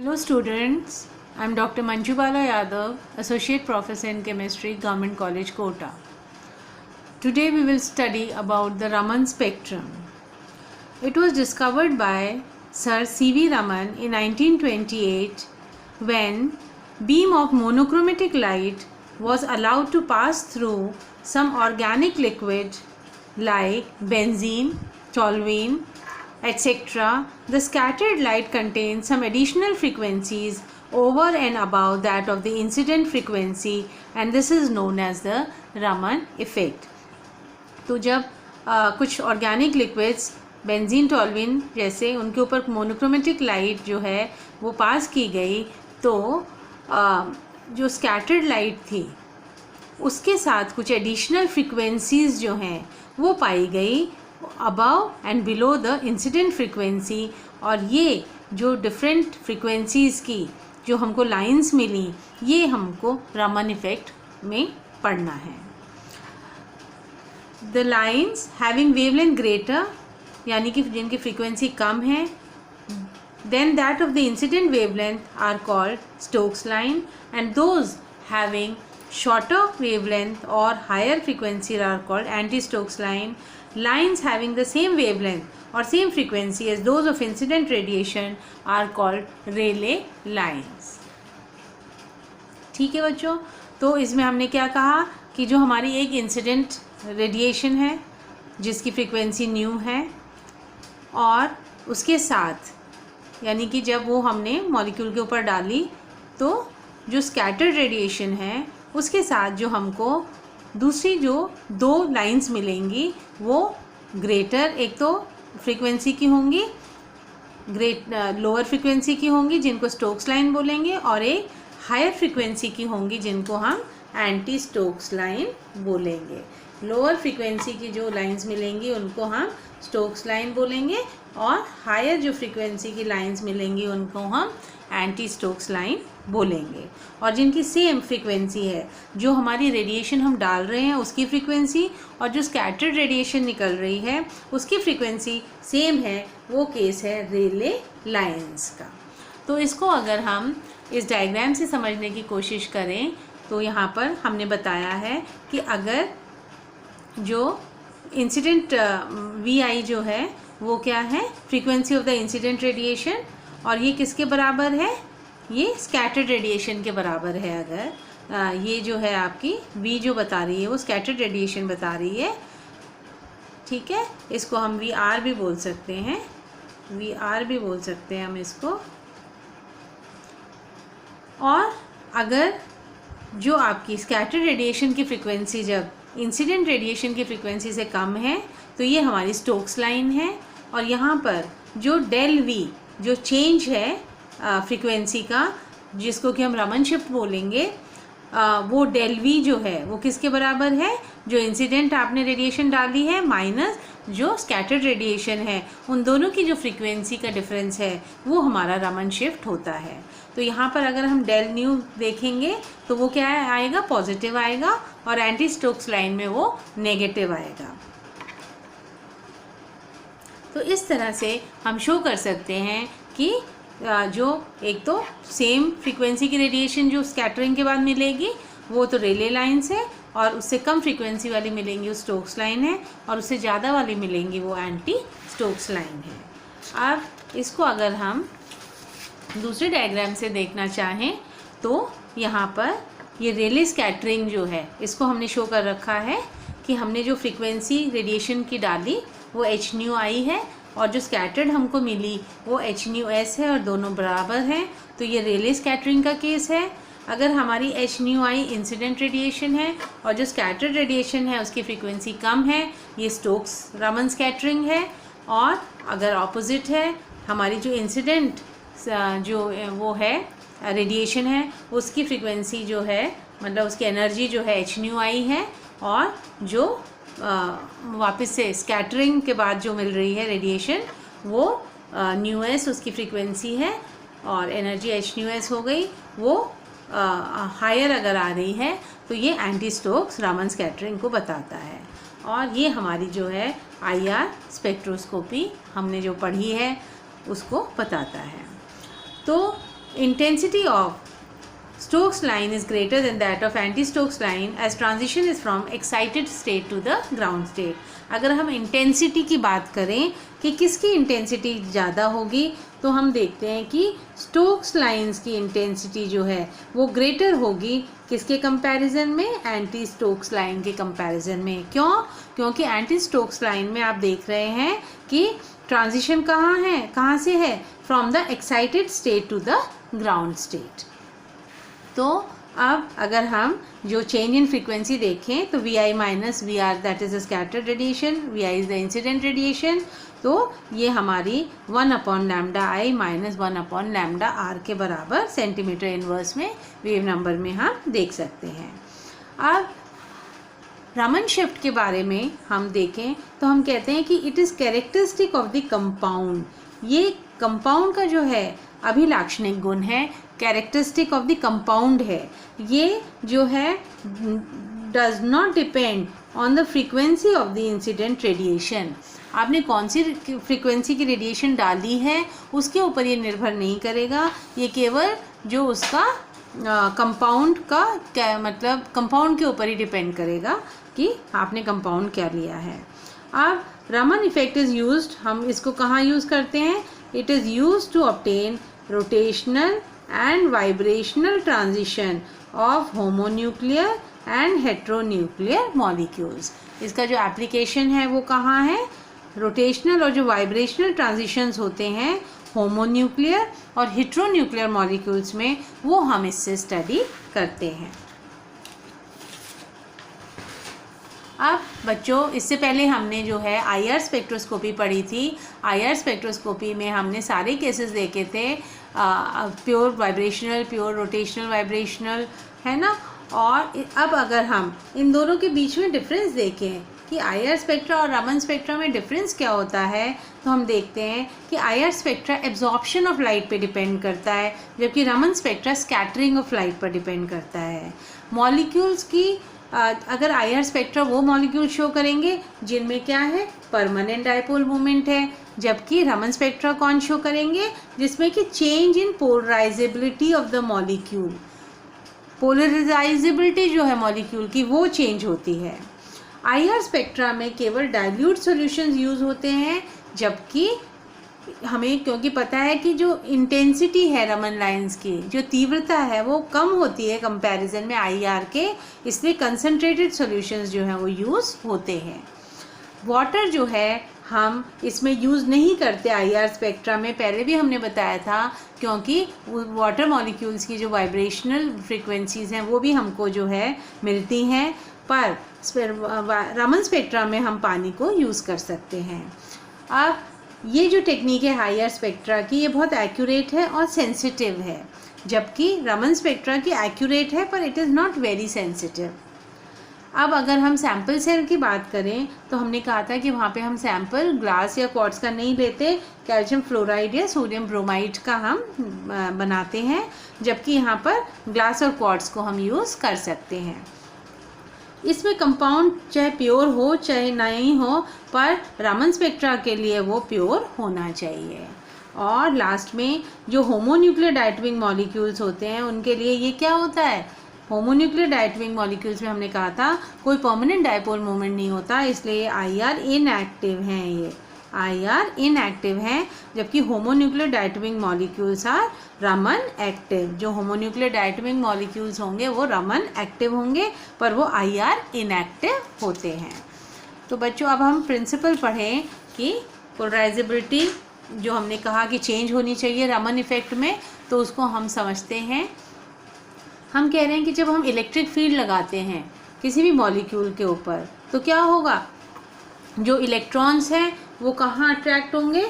Hello students, I am Dr. Manjubala Yadav, Associate Professor in Chemistry, Government College, Kota. Today we will study about the Raman spectrum. It was discovered by Sir C.V. Raman in 1928 when beam of monochromatic light was allowed to pass through some organic liquid like benzene, toluene, etc. The scattered light contains some additional frequencies over and above that of the incident frequency, and this is known as the Raman effect. तो जब कुछ organic liquids benzene टॉल्विन जैसे उनके ऊपर monochromatic light जो है वो पास की गई तो जो स्कैटर्ड लाइट थी उसके साथ कुछ एडिशनल फ्रीक्वेंसीज जो हैं वो पाई गई above and below the incident frequency, और ये जो डिफरेंट फ्रीक्वेंसीज़ की जो हमको लाइंस मिली ये हमको रमन इफेक्ट में पढ़ना है. The lines having wavelength greater यानी कि जिनकी फ्रीक्वेंसी कम है than that of the incident wavelength are called Stokes line, and those having shorter wavelength or higher frequency are called anti-Stokes line. Lines having the same wavelength or same frequency as those of incident radiation are called Rayleigh lines. ठीक है बच्चों, तो इसमें हमने क्या कहा कि जो हमारी एक इंसिडेंट रेडिएशन है जिसकी फ्रीक्वेंसी न्यू है और उसके साथ यानी कि जब वो हमने मॉलिक्यूल के ऊपर डाली तो जो स्कैटर्ड रेडिएशन है उसके साथ जो हमको दूसरी जो दो लाइंस मिलेंगी वो ग्रेटर एक तो फ्रीक्वेंसी की होंगी लोअर फ्रीक्वेंसी की होंगी जिनको स्टोक्स लाइन बोलेंगे, और एक हायर फ्रीक्वेंसी की होंगी जिनको हम एंटी स्टोक्स लाइन बोलेंगे. लोअर फ्रीक्वेंसी की जो लाइंस मिलेंगी उनको हम स्टोक्स लाइन बोलेंगे और हायर जो फ्रीक्वेंसी की लाइंस मिलेंगी उनको हम एंटी स्टोक्स लाइन बोलेंगे. और जिनकी सेम फ्रीक्वेंसी है जो हमारी रेडिएशन हम डाल रहे हैं उसकी फ्रीक्वेंसी और जो स्कैटर्ड रेडिएशन निकल रही है उसकी फ्रीक्वेंसी सेम है, वो केस है रेले लाइंस का. तो इसको अगर हम इस डायग्राम से समझने की कोशिश करें तो यहाँ पर हमने बताया है कि अगर जो इंसिडेंट वी आई जो है वो क्या है frequency of the incident radiation, और ये किसके बराबर है, ये स्कैटर्ड रेडिएशन के बराबर है. अगर ये जो है आपकी V जो बता रही है वो स्कैटर्ड रेडिएशन बता रही है, ठीक है. इसको हम VR भी बोल सकते हैं, VR भी बोल सकते हैं हम इसको. और अगर जो आपकी स्कैटर्ड रेडिएशन की फ्रीक्वेंसी जब इंसिडेंट रेडिएशन की फ्रीक्वेंसी से कम है तो ये हमारी स्टोक्स लाइन है, और यहाँ पर जो डेल V जो चेंज है फ्रीक्वेंसी का जिसको कि हम रमन शिफ्ट बोलेंगे, वो डेल वी जो है वो किसके बराबर है, जो इंसिडेंट आपने रेडिएशन डाली है माइनस जो स्कैटर्ड रेडिएशन है, उन दोनों की जो फ्रीक्वेंसी का डिफरेंस है वो हमारा रमन शिफ्ट होता है. तो यहाँ पर अगर हम डेल न्यू देखेंगे तो वो क्या आएगा, पॉजिटिव आएगा, और एंटी स्टोक्स लाइन में वो नेगेटिव आएगा. तो इस तरह से हम शो कर सकते हैं कि जो एक तो सेम फ्रीक्वेंसी की रेडिएशन जो स्कैटरिंग के बाद मिलेगी वो तो रेले लाइन्स है, और उससे कम फ्रीक्वेंसी वाली मिलेंगी वो स्टोक्स लाइन है, और उससे ज़्यादा वाली मिलेंगी वो एंटी स्टोक्स लाइन है. अब इसको अगर हम दूसरे डायग्राम से देखना चाहें तो यहाँ पर ये रेले स्कैटरिंग जो है इसको हमने शो कर रखा है कि हमने जो फ्रीक्वेंसी रेडिएशन की डाली वो एच न्यू आई है और जो स्कैटर्ड हमको मिली वो एच न्यू एस है, और दोनों बराबर हैं. तो ये रेले स्कैटरिंग का केस है. अगर हमारी एच न्यू आई इंसिडेंट रेडिएशन है और जो स्कैटर्ड रेडिएशन है उसकी फ्रीक्वेंसी कम है, ये स्टोक्स रमन स्कैटरिंग है. और अगर ऑपोजिट है, हमारी जो इंसिडेंट जो वो है रेडिएशन है उसकी फ्रीक्वेंसी जो है मतलब उसकी एनर्जी जो है एच न्यू आई है, और जो वापस से स्कैटरिंग के बाद जो मिल रही है रेडिएशन वो न्यू एस उसकी फ्रीक्वेंसी है और एनर्जी एच न्यू एस हो गई, वो हायर अगर आ रही है तो ये एंटी स्टोक्स रमन स्कैटरिंग को बताता है. और ये हमारी जो है IR स्पेक्ट्रोस्कोपी हमने जो पढ़ी है उसको बताता है. तो intensity of Stokes line is greater than that of anti-Stokes line as transition is from excited state to the ground state. अगर हम इंटेंसिटी की बात करें कि किसकी इंटेंसिटी ज़्यादा होगी, तो हम देखते हैं कि स्टोक्स लाइंस की इंटेंसिटी जो है वो ग्रेटर होगी किसके कंपैरिजन में, एंटी स्टोक्स लाइन के कंपैरिजन में. क्यों? क्योंकि एंटी स्टोक्स लाइन में आप देख रहे हैं कि ट्रांजिशन कहाँ से है, from the excited state to the ground state. तो अब अगर हम जो चेंज इन फ्रीक्वेंसी देखें तो V I minus V R that is the scattered radiation, V I is the incident radiation. तो ये हमारी 1/λI माइनस 1/λR के बराबर सेंटीमीटर इनवर्स में वेव नंबर में हम देख सकते हैं. अब रामन शिफ्ट के बारे में हम देखें तो हम कहते हैं कि it is characteristic of the compound. ये कंपाउंड का जो है अभिलाक्षणिक गुण है, कैरेक्टरिस्टिक ऑफ द कंपाउंड है. ये जो है does not depend on the frequency of the incident radiation. आपने कौन सी फ्रीक्वेंसी की रेडिएशन डाली है उसके ऊपर ये निर्भर नहीं करेगा. ये केवल जो उसका कंपाउंड का क्या मतलब कंपाउंड के ऊपर ही डिपेंड करेगा कि आपने कंपाउंड क्या लिया है. अब रामन इफेक्ट इज़ यूज्ड, हम इसको कहाँ यूज़ करते हैं? It is used to obtain rotational and vibrational transition of homonuclear and heteronuclear molecules. इसका जो एप्लीकेशन है वो कहाँ है? रोटेशनल और जो वाइब्रेशनल ट्रांजिशंस होते हैं होमोन्यूक्लियर और हेटेरोन्यूक्लियर मॉलिक्यूल्स में, वो हम इससे स्टडी करते हैं. अब बच्चों, इससे पहले हमने जो है IR स्पेक्ट्रोस्कोपी पढ़ी थी. IR स्पेक्ट्रोस्कोपी में हमने सारे केसेस देखे थे, pure vibrational, pure rotational vibrational, है ना. और अब अगर हम इन दोनों के बीच में डिफरेंस देखें कि IR स्पेक्ट्रा और रामन स्पेक्ट्रा में डिफरेंस क्या होता है, तो हम देखते हैं कि IR spectra absorption of light पे डिपेंड करता है, जबकि Raman spectra scattering of light पर डिपेंड करता है. मॉलिक्यूल्स की अगर IR स्पेक्ट्रा वो मॉलिक्यूल शो करेंगे जिनमें क्या है, परमानेंट डाइपोल मोमेंट है, जबकि रामन स्पेक्ट्रा कौन शो करेंगे, जिसमें कि change in polarisability of the molecule, polarisability जो है मॉलिक्यूल की वो चेंज होती है. IR स्पेक्ट्रा में केवल डाइल्यूट सॉल्यूशंस यूज़ होते हैं, जबकि हमें क्योंकि पता है कि जो इंटेंसिटी है रामन लाइंस की, जो तीव्रता है वो कम होती है कंपैरिजन में IR के, इसलिए कंसंट्रेटेड सॉल्यूशंस जो हैं वो यूज़ होते हैं. वाटर जो है हम इसमें यूज़ नहीं करते IR स्पेक्ट्रा में, पहले भी हमने बताया था, क्योंकि वाटर मॉलिक्यूल्स की जो वाइब्रेशनल फ्रीक्वेंसीज़ हैं वो भी हमको जो है मिलती हैं, पर रामन स्पेक्ट्रा में हम पानी को यूज़ कर सकते हैं. अब ये जो टेक्निक है IR स्पेक्ट्रा की, ये बहुत एक्यूरेट है और सेंसिटिव है, जबकि रामन स्पेक्ट्रा की एक्यूरेट है पर it is not very sensitive. अब अगर हम सैम्पल सेल की बात करें तो हमने कहा था कि वहाँ पे हम सैम्पल ग्लास या क्वार्ट्ज का नहीं लेते, कैल्शियम फ्लोराइड या सोडियम ब्रोमाइड का हम बनाते हैं, जबकि यहाँ पर ग्लास और क्वार्ट्ज को हम यूज़ कर सकते हैं. इसमें कंपाउंड चाहे प्योर हो चाहे नहीं हो, पर रामन स्पेक्ट्रा के लिए वो प्योर होना चाहिए. और लास्ट में जो होमोन्यूक्लियर डायटोमिक मॉलिक्यूल्स होते हैं उनके लिए ये क्या होता है, होमोन्यूक्लियर डायटोमिक मॉलिक्यूल्स में हमने कहा था कोई परमानेंट डायपोल मोमेंट नहीं होता, इसलिए IR इनएक्टिव हैं. ये IR इनएक्टिव हैं, जबकि homonuclear diatomic molecules are Raman active. जो होमोन्यूक्लियर डायटोमिक मॉलिक्यूल्स होंगे वो रामन एक्टिव होंगे, पर वो IR इनएक्टिव होते हैं. तो बच्चों, अब हम प्रिंसिपल पढ़ें कि पोलराइजेबिलिटी जो हमने कहा कि चेंज होनी चाहिए रामन इफेक्ट में, तो उसको हम समझते हैं. हम कह रहे हैं कि जब हम इलेक्ट्रिक फील्ड लगाते हैं किसी भी मॉलिक्यूल के ऊपर, तो क्या होगा, जो इलेक्ट्रॉन्स हैं वो कहाँ अट्रैक्ट होंगे,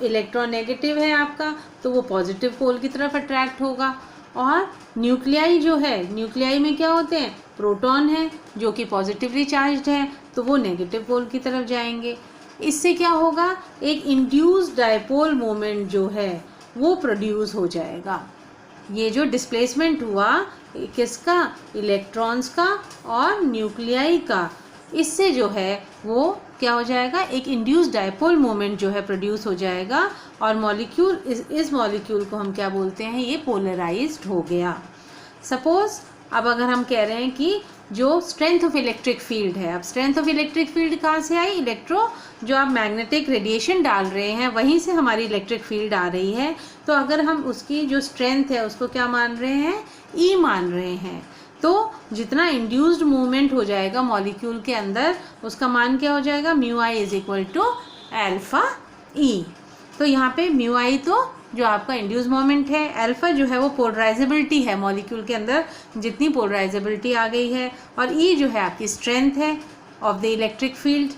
इलेक्ट्रॉन नेगेटिव है आपका तो वो पॉजिटिव पोल की तरफ अट्रैक्ट होगा. और न्यूक्लियाई जो है, न्यूक्लियाई में क्या होते हैं, प्रोटॉन है जो कि पॉजिटिवली चार्ज्ड है, तो वो नेगेटिव पोल की तरफ जाएंगे. इससे क्या होगा, एक इंड्यूस्ड डायपोल मोमेंट जो है वो प्रोड्यूस हो जाएगा. ये जो डिस्प्लेसमेंट हुआ किसका, इलेक्ट्रॉन्स का और न्यूक्लियाई का, इससे जो है वो क्या हो जाएगा, एक इंड्यूस्ड डायपोल मोमेंट जो है प्रोड्यूस हो जाएगा और मॉलिक्यूल इस मॉलिक्यूल को हम क्या बोलते हैं, ये पोलराइज्ड हो गया। सपोज अब अगर हम कह रहे हैं कि जो स्ट्रेंथ ऑफ इलेक्ट्रिक फील्ड है, अब स्ट्रेंथ ऑफ इलेक्ट्रिक फील्ड कहाँ से आई, जो आप मैग्नेटिक रेडिएशन डाल रहे हैं वहीं से हमारी इलेक्ट्रिक फील्ड आ रही है। तो अगर हम उसकी जो स्ट्रेंथ है उसको क्या मान रहे हैं, ई मान रहे हैं, तो जितना इंड्यूस्ड मूवमेंट हो जाएगा मॉलिक्यूल के अंदर उसका मान क्या हो जाएगा, mu I is equal to alpha E. तो यहाँ पे म्यू आई तो जो आपका इंड्यूस मोमेंट है, अल्फा जो है वो पोलराइजेबिलिटी है, मॉलिक्यूल के अंदर जितनी पोलराइजेबिलिटी आ गई है, और ई जो है आपकी स्ट्रेंथ है ऑफ द इलेक्ट्रिक फील्ड।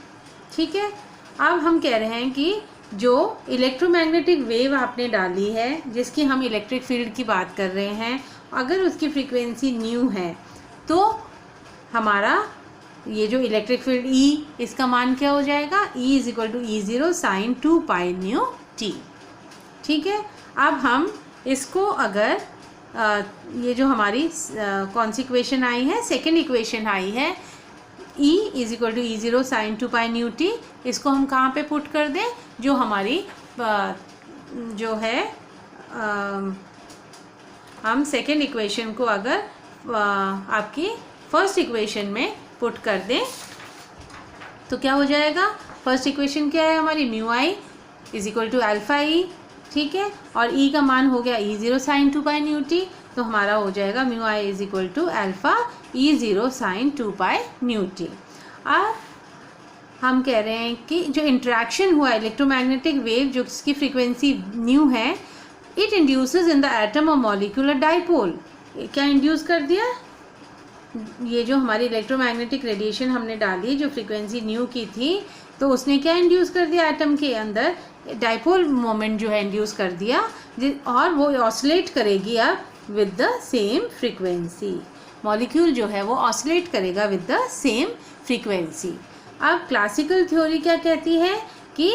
ठीक है, अब हम कह रहे हैं कि जो इलेक्ट्रोमैग्नेटिक वेव आपने डाली है जिसकी हम इलेक्ट्रिक फील्ड की बात कर रहे हैं, अगर उसकी फ्रीक्वेंसी न्यू है तो हमारा ये जो इलेक्ट्रिक फील्ड ई, इसका मान क्या हो जाएगा, E is equal to E0 sin 2 pi nu T. ठीक है, अब हम इसको अगर ये जो हमारी कौन सी इक्वेशन आई है, सेकेंड इक्वेशन आई है, E is equal to E0 sin 2 pi nu T, इसको हम कहाँ पे पुट कर दें, जो हमारी जो है हम सेकेंड इक्वेशन को अगर आपकी फर्स्ट इक्वेशन में पुट कर दें तो क्या हो जाएगा, फर्स्ट इक्वेशन क्या है हमारी, mu I is equal to alpha E. ठीक है, और ई का मान हो गया E0 sin 2 pi nu T, तो हमारा हो जाएगा mu I is equal to alpha E0 sin 2 pi nu T. अब हम कह रहे हैं कि जो इंट्रैक्शन हुआ इलेक्ट्रोमैग्नेटिक वेव जो जिसकी फ्रीक्वेंसी न्यू है, it induces in the atom और मॉलिक्यूलर डाइपोल। क्या इंड्यूस कर दिया, ये जो हमारी इलेक्ट्रोमैग्नेटिक रेडिएशन हमने डाली जो फ्रीक्वेंसी न्यू की थी, तो उसने क्या इंड्यूस कर दिया, एटम के अंदर डाइपोल मोमेंट जो है इंड्यूस कर दिया, और वो ऑसिलेट करेगी अब with the same frequency. Molecule जो है वो ऑसिलेट करेगा विद द सेम फ्रीक्वेंसी। अब क्लासिकल थ्योरी क्या कहती है कि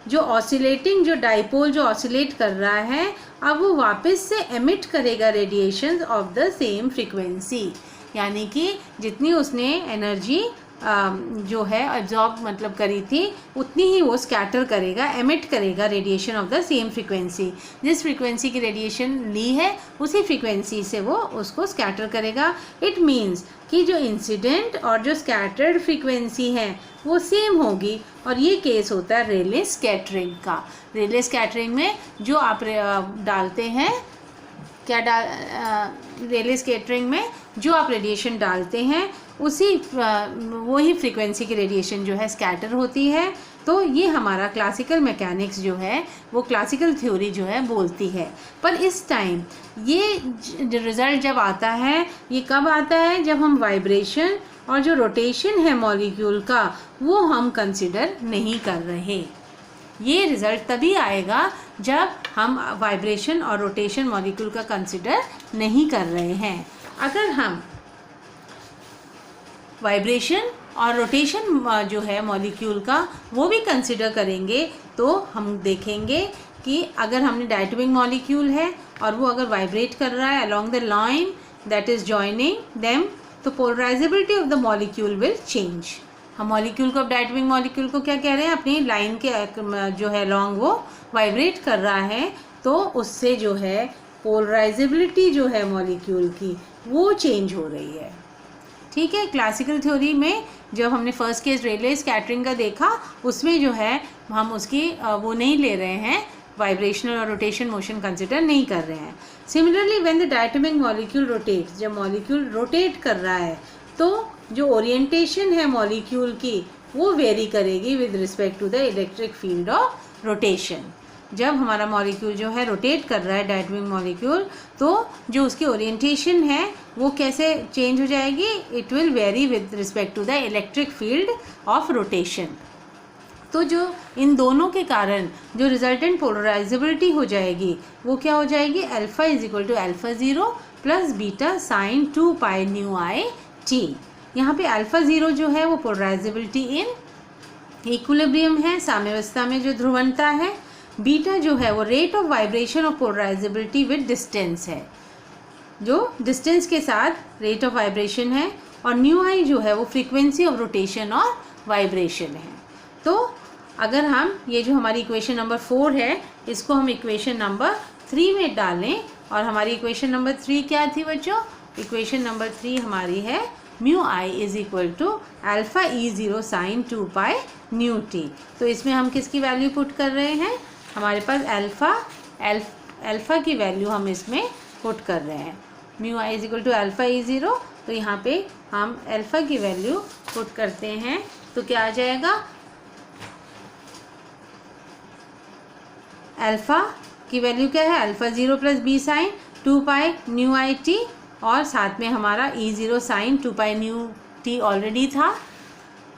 जो ऑसिलेटिंग जो डाइपोल जो ऑसिलेट कर रहा है, अब वो वापस से एमिट करेगा radiations of the same frequency, यानी कि जितनी उसने एनर्जी जो है एब्जॉर्ब मतलब करी थी उतनी ही वो स्कैटर करेगा, एमिट करेगा radiation of the same frequency. जिस फ्रीक्वेंसी की रेडिएशन ली है उसी फ्रीक्वेंसी से वो उसको स्कैटर करेगा। इट मीन्स कि जो इंसिडेंट और जो स्कैटर्ड फ्रीक्वेंसी है वो सेम होगी, और ये केस होता है रेले स्कैटरिंग का। रेले स्कैटरिंग में जो आप डालते हैं रेले स्कैटरिंग में जो आप रेडिएशन डालते हैं उसी वही फ्रीक्वेंसी की रेडिएशन जो है स्कैटर होती है। तो ये हमारा क्लासिकल मैकेनिक्स जो है वो क्लासिकल थ्योरी जो है बोलती है। पर इस टाइम ये रिज़ल्ट जब आता है, ये कब आता है, जब हम वाइब्रेशन और जो रोटेशन है मॉलिक्यूल का वो हम कंसिडर नहीं कर रहे। ये रिज़ल्ट तभी आएगा जब हम वाइब्रेशन और रोटेशन मॉलिक्यूल का कंसिडर नहीं कर रहे हैं। अगर हम वाइब्रेशन और रोटेशन जो है मॉलिक्यूल का वो भी कंसिडर करेंगे तो हम देखेंगे कि अगर हमने डायटोमिक मॉलिक्यूल है और वो अगर वाइब्रेट कर रहा है along the line that is joining them, तो polarisability of the molecule will change. हम मॉलिक्यूल को, अब डायटोमिक मॉलिक्यूल को क्या कह रहे हैं, अपनी लाइन के जो है लॉन्ग वो वाइब्रेट कर रहा है, तो उससे जो है पोलराइजेबिलिटी जो है मॉलिक्यूल की वो चेंज हो रही है। ठीक है, क्लासिकल थ्योरी में जब हमने फर्स्ट केस रेले स्कैटरिंग का देखा उसमें जो है हम उसकी वो नहीं ले रहे हैं, वाइब्रेशनल और रोटेशन मोशन कंसिडर नहीं कर रहे हैं। Similarly when the diatomic molecule rotates, जब मॉलिक्यूल रोटेट कर रहा है तो जो ओरिएंटेशन है मॉलिक्यूल की वो वेरी करेगी with respect to the electric field of rotation. जब हमारा मॉलिक्यूल जो है रोटेट कर रहा है डायटोमिक मॉलिक्यूल, तो जो उसकी ओरिएंटेशन है वो कैसे चेंज हो जाएगी, it will vary with respect to the electric field of rotation. तो जो इन दोनों के कारण जो रिजल्टेंट पोलराइजेबिलिटी हो जाएगी वो क्या हो जाएगी, alpha is equal to alpha zero plus beta sine 2 pi nu I T. यहाँ पे अल्फा ज़ीरो जो है वो पोलराइजेबिलिटी इन इक्विलिब्रियम है, साम्यावस्था में जो ध्रुवणता है। बीटा जो है वो rate of vibration of polarisability with distance है, जो डिस्टेंस के साथ रेट ऑफ वाइब्रेशन है। और न्यू आई जो है वो फ्रीक्वेंसी ऑफ रोटेशन और वाइब्रेशन है। तो अगर हम ये जो हमारी इक्वेशन नंबर 4 है इसको हम इक्वेशन नंबर 3 में डालें, और हमारी इक्वेशन नंबर 3 क्या थी बच्चों? इक्वेशन नंबर 3 हमारी है mu I is equal to alpha E0 sine 2 pi nu T. तो इसमें हम किसकी वैल्यू पुट कर रहे हैं? हमारे पास अल्फ़ा की वैल्यू हम इसमें पुट कर रहे हैं। Mu I is equal to alpha E0, तो यहाँ पे हम अल्फ़ा की वैल्यू पुट करते हैं तो क्या आ जाएगा? अल्फ़ा की वैल्यू क्या है? Alpha 0 plus B sine 2 pi nu I T, और साथ में हमारा E0 sine 2 pi nu T already था।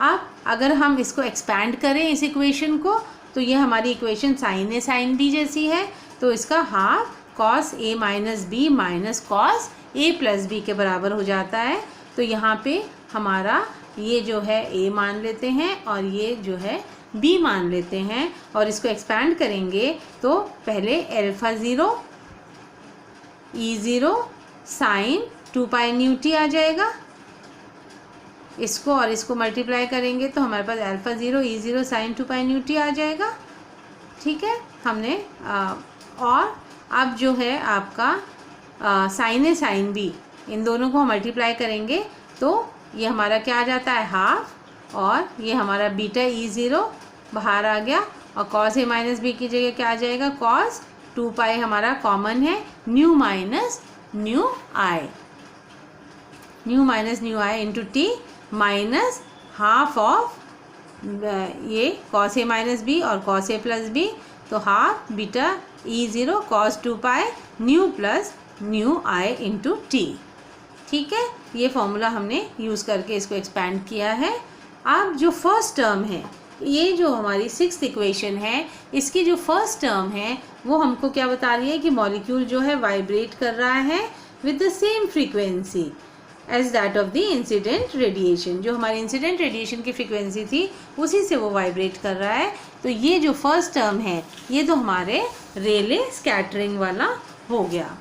अब अगर हम इसको एक्सपैंड करें इस इक्वेशन को, तो ये हमारी equation sign A sine B जैसी है, तो इसका half cos A minus B minus cos A plus B के बराबर हो जाता है। तो यहाँ पे हमारा ये जो है ए मान लेते हैं और ये जो है बी मान लेते हैं, और इसको एक्सपैंड करेंगे तो पहले alpha 0 E0 sine 2 pi nu T आ जाएगा। इसको और इसको मल्टीप्लाई करेंगे तो हमारे पास alpha 0 E0 sine 2 pi nu T आ जाएगा। ठीक है, हमने और अब जो है आपका साइन ए साइन बी, इन दोनों को हम मल्टीप्लाई करेंगे तो ये हमारा क्या आ जाता है? हाफ, और ये हमारा बीटा E0 बाहर आ गया, और कॉस ए माइनस बी की जगह क्या आ जाएगा? कॉस 2 पाई हमारा कॉमन है, nu minus nu I, nu minus nu I into T minus half of ये कॉस ए माइनस बी और कॉस ए प्लस बी, तो half beta E0 cos 2 pi nu plus nu I into T. ठीक है, ये formula हमने use करके इसको expand किया है। अब जो फर्स्ट टर्म है, ये जो हमारी 6th इक्वेशन है, इसकी जो फर्स्ट टर्म है वो हमको क्या बता रही है कि मॉलिक्यूल जो है वाइब्रेट कर रहा है with the same frequency as that of the incident radiation. जो हमारी इंसिडेंट रेडिएशन की फ्रीक्वेंसी थी उसी से वो वाइब्रेट कर रहा है। तो ये जो फर्स्ट टर्म है ये तो हमारे रेले स्कैटरिंग वाला हो गया।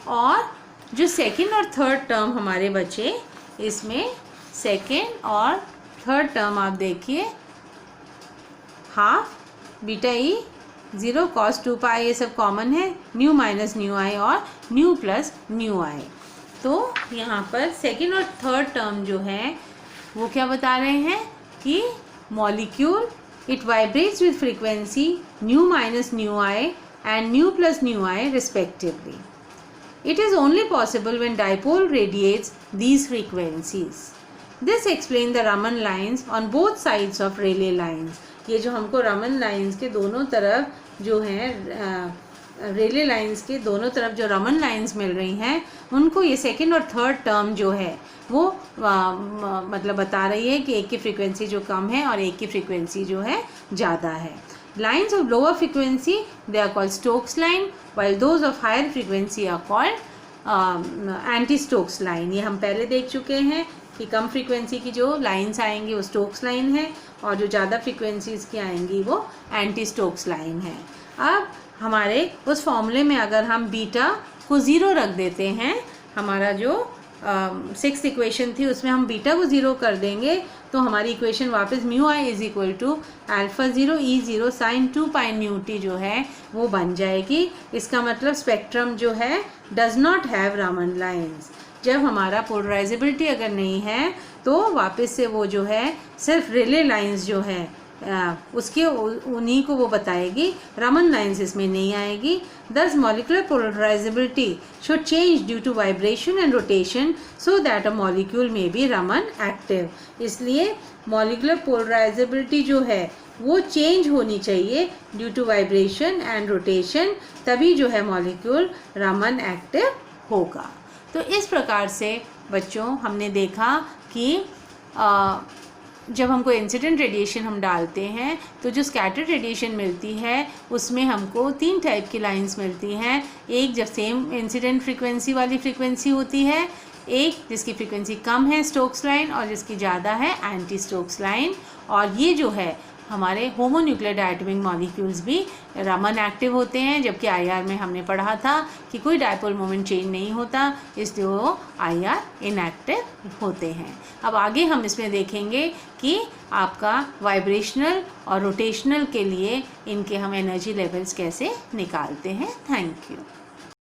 और जो सेकेंड और थर्ड टर्म हमारे बचे, इसमें सेकेंड और थर्ड टर्म आप देखिए, हाफ बीटा E0 कॉस 2 पाई ये सब कॉमन है, न्यू माइनस न्यू आई और न्यू प्लस न्यू आई। तो यहाँ पर सेकेंड और थर्ड टर्म जो है वो क्या बता रहे हैं कि molecule it vibrates with frequency new minus nu I and new plus nu I respectively. It is only possible when dipole radiates these frequencies. This explains the Raman lines on both sides of Rayleigh lines. ये जो हमको Raman lines के दोनों तरफ जो हैं, रेले lines के दोनों तरफ जो रमन लाइंस मिल रही हैं, उनको ये सेकेंड और थर्ड टर्म जो है वो मतलब बता रही है कि एक की फ्रीक्वेंसी जो कम है और एक की फ्रीक्वेंसी जो है ज़्यादा है। Lines of lower frequency they are called Stokes line, while those of higher frequency are called anti-Stokes line. ये हम पहले देख चुके हैं कि कम फ्रीक्वेंसी की जो लाइंस आएंगी वो स्टोक्स लाइन है, और जो ज़्यादा फ्रीक्वेंसीज की आएंगी वो एंटी स्टोक्स लाइन है। अब हमारे उस फॉर्मूले में अगर हम बीटा को 0 रख देते हैं, हमारा जो 6th इक्वेशन थी उसमें हम बीटा को 0 कर देंगे, तो हमारी इक्वेशन वापस mu I is equal to alpha 0 E0 sine 2 pi nu T जो है वो बन जाएगी। इसका मतलब स्पेक्ट्रम जो है does not have Raman lines. जब हमारा पोलराइजेबिलिटी अगर नहीं है तो वापस से वो जो है सिर्फ रेले लाइंस जो है उसके उन्हीं को वो बताएगी, रमन लाइंस इसमें नहीं आएगी। This molecular polarizability should change due to vibration and rotation so that a molecule may be Raman active. इसलिए मॉलिकुलर पोलराइजेबिलिटी जो है वो चेंज होनी चाहिए due to vibration and rotation, तभी जो है मॉलिक्यूल रमन एक्टिव होगा। तो इस प्रकार से बच्चों हमने देखा कि जब हमको इंसिडेंट रेडिएशन हम डालते हैं तो जो स्कैटर्ड रेडिएशन मिलती है उसमें हमको 3 टाइप की लाइंस मिलती हैं। एक जब सेम इंसिडेंट फ्रीक्वेंसी वाली फ्रीक्वेंसी होती है, एक जिसकी फ्रीक्वेंसी कम है स्टोक्स लाइन और जिसकी ज़्यादा है एंटी स्टोक्स लाइन। और ये जो है हमारे होमोन्यूक्लियर डायटोमिक मॉलिक्यूल्स भी रमन एक्टिव होते हैं, जबकि आईआर में हमने पढ़ा था कि कोई डायपोल मोमेंट चेंज नहीं होता, इसलिए वो आईआर इनएक्टिव होते हैं। अब आगे हम इसमें देखेंगे कि आपका वाइब्रेशनल और रोटेशनल के लिए इनके हम एनर्जी लेवल्स कैसे निकालते हैं। Thank you.